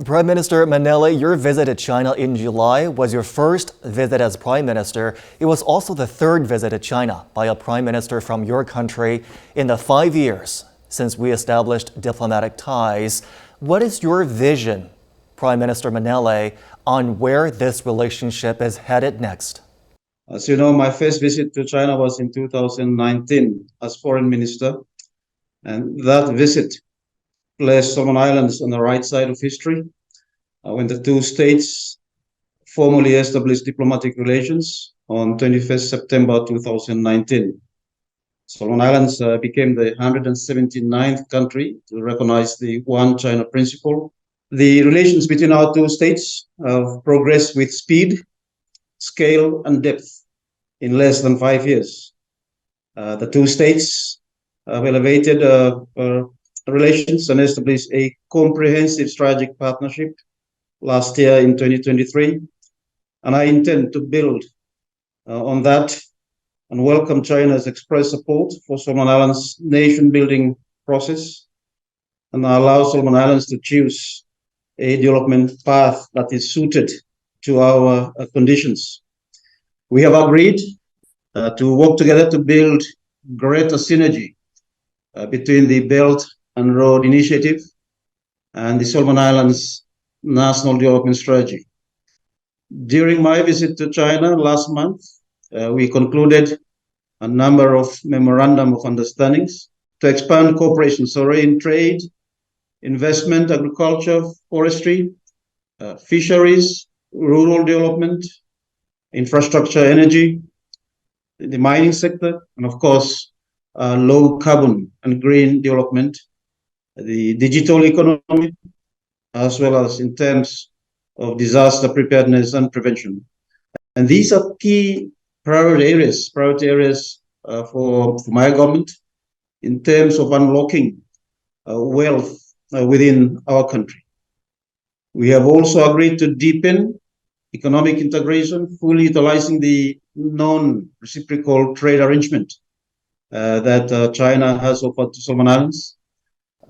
Prime Minister Manele, your visit to China in July was your first visit as Prime Minister. It was also the third visit to China by a Prime Minister from your country in the 5 years since we established diplomatic ties. What is your vision, Prime Minister Manele, on where this relationship is headed next? As you know, my first visit to China was in 2019 as Foreign Minister, and that visit placed Solomon Islands on the right side of history when the two states formally established diplomatic relations on 21st September 2019. Solomon Islands became the 179th country to recognize the One China principle. The relations between our two states have progressed with speed, scale, and depth in less than 5 years. The two states have elevated relations and established a comprehensive strategic partnership last year in 2023. And I intend to build on that and welcome China's express support for Solomon Islands' nation-building process and allow Solomon Islands to choose a development path that is suited to our conditions. We have agreed to work together to build greater synergy between the Belt and Road Initiative and the Solomon Islands National Development Strategy. During my visit to China last month, we concluded a number of memorandum of understandings to expand cooperation, in trade, investment, agriculture, forestry, fisheries, rural development, infrastructure, energy, the mining sector, and of course, low carbon and green development, the digital economy, as well as in terms of disaster preparedness and prevention. And these are key priority areas for my government in terms of unlocking wealth within our country. We have also agreed to deepen economic integration, fully utilizing the non-reciprocal trade arrangement that China has offered to Solomon Islands.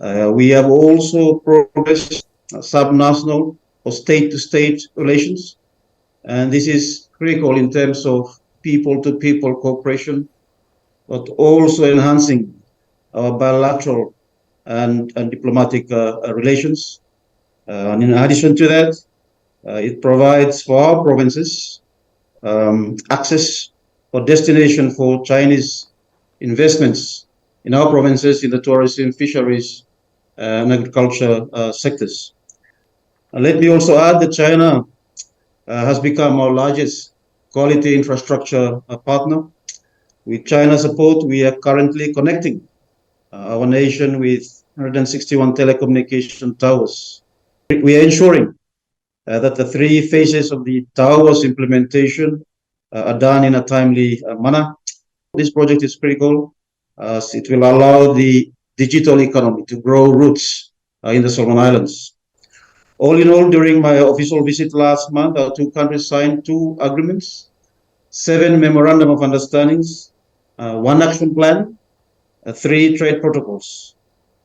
We have also progressed subnational or state-to-state relations, and this is critical in terms of people-to-people cooperation, but also enhancing our bilateral and diplomatic relations. And in addition to that, it provides for our provinces access or destination for Chinese investments in our provinces in the tourism, fisheries, and agriculture sectors. And let me also add that China has become our largest quality infrastructure partner. With China's support, we are currently connecting our nation with 161 telecommunication towers. We are ensuring that the 3 phases of the towers implementation are done in a timely manner. This project is critical as it will allow the digital economy to grow roots in the Solomon Islands. All in all, during my official visit last month, our two countries signed 2 agreements, 7 memorandum of understandings, 1 action plan, 3 trade protocols.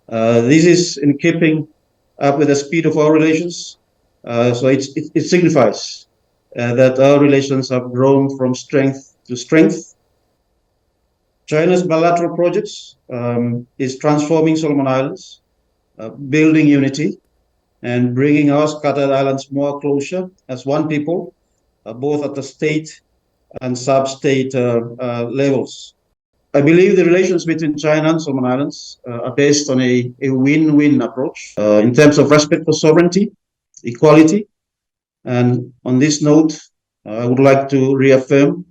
This is in keeping up with the speed of our relations. So it signifies that our relations have grown from strength to strength. China's bilateral projects is transforming Solomon Islands, building unity, and bringing our scattered islands more closer as one people, both at the state and sub-state levels. I believe the relations between China and Solomon Islands are based on a win-win approach in terms of respect for sovereignty, equality. And on this note, I would like to reaffirm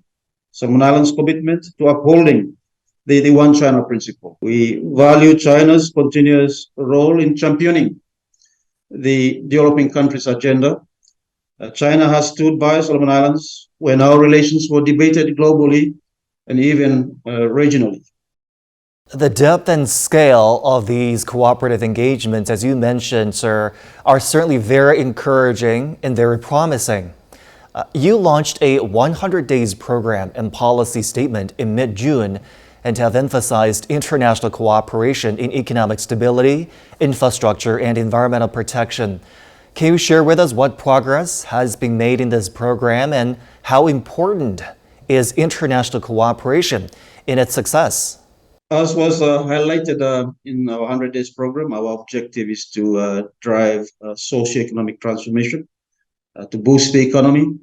Solomon Islands' commitment to upholding the One China principle. We value China's continuous role in championing the developing countries' agenda. China has stood by Solomon Islands when our relations were debated globally and even regionally. The depth and scale of these cooperative engagements, as you mentioned, sir, are certainly very encouraging and very promising. You launched a 100 days program and policy statement in mid-June and have emphasized international cooperation in economic stability, infrastructure, and environmental protection. Can you share with us what progress has been made in this program and how important is international cooperation in its success? As was highlighted in our 100 Days program, our objective is to drive socio-economic transformation, to boost the economy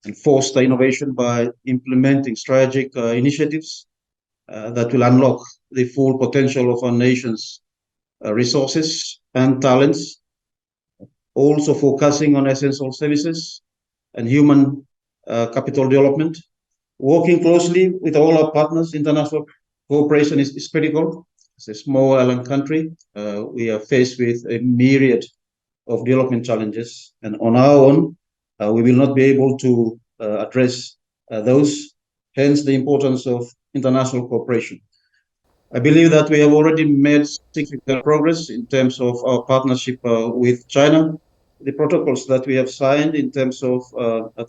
and foster innovation by implementing strategic initiatives that will unlock the full potential of our nation's resources and talents, also focusing on essential services and human capital development. Working closely with all our partners, international cooperation is critical. As a small island country, we are faced with a myriad of development challenges, and on our own, we will not be able to address those. Hence, the importance of international cooperation. I believe that we have already made significant progress in terms of our partnership with China. The protocols that we have signed in terms of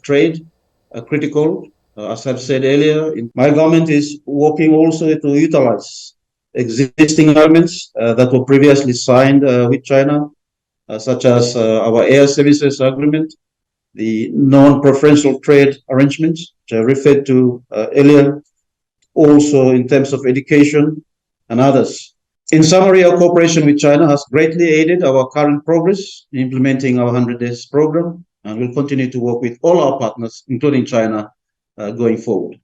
trade are critical. As I've said earlier, my government is working also to utilize existing agreements that were previously signed with China, such as our air services agreement, the non-preferential trade arrangements, which I referred to earlier, also in terms of education and others. In summary, our cooperation with China has greatly aided our current progress in implementing our 100 Days program, and we'll continue to work with all our partners, including China, going forward.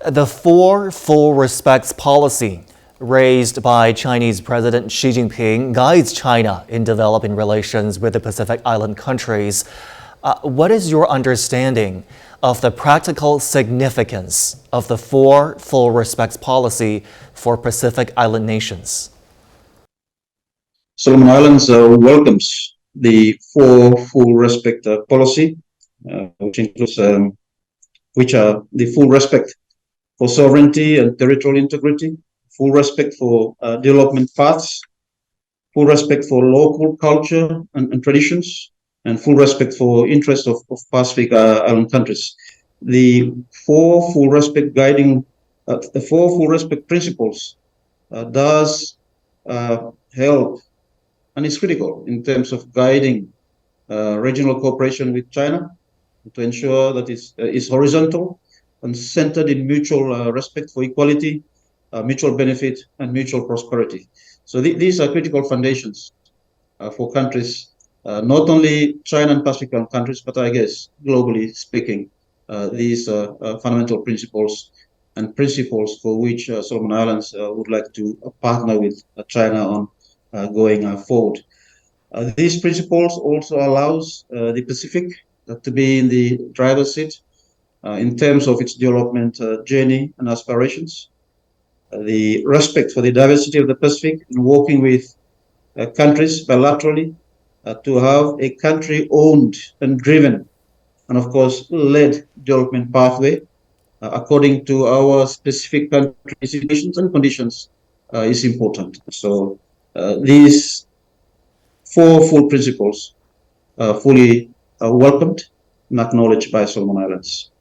The Four Full Respects policy raised by Chinese President Xi Jinping guides China in developing relations with the Pacific Island countries. What is your understanding of the practical significance of the Four Full Respects policy for Pacific Island nations? Solomon Islands welcomes the Four Full Respect policy, which are the full respect for sovereignty and territorial integrity, full respect for development paths, full respect for local culture and traditions, and full respect for interests of Pacific Island countries. The four full respect principles does help and is critical in terms of guiding regional cooperation with China to ensure that it's horizontal and centered in mutual respect for equality, mutual benefit, and mutual prosperity. So these are critical foundations for countries, not only China and Pacific Island countries, but I guess globally speaking, these fundamental principles and principles for which Solomon Islands would like to partner with China on going forward. These principles also allows the Pacific to be in the driver's seat in terms of its development journey and aspirations. The respect for the diversity of the Pacific in working with countries bilaterally to have a country-owned and driven and, of course, led development pathway according to our specific country situations and conditions is important. So these four full principles fully welcomed and acknowledged by Solomon Islands.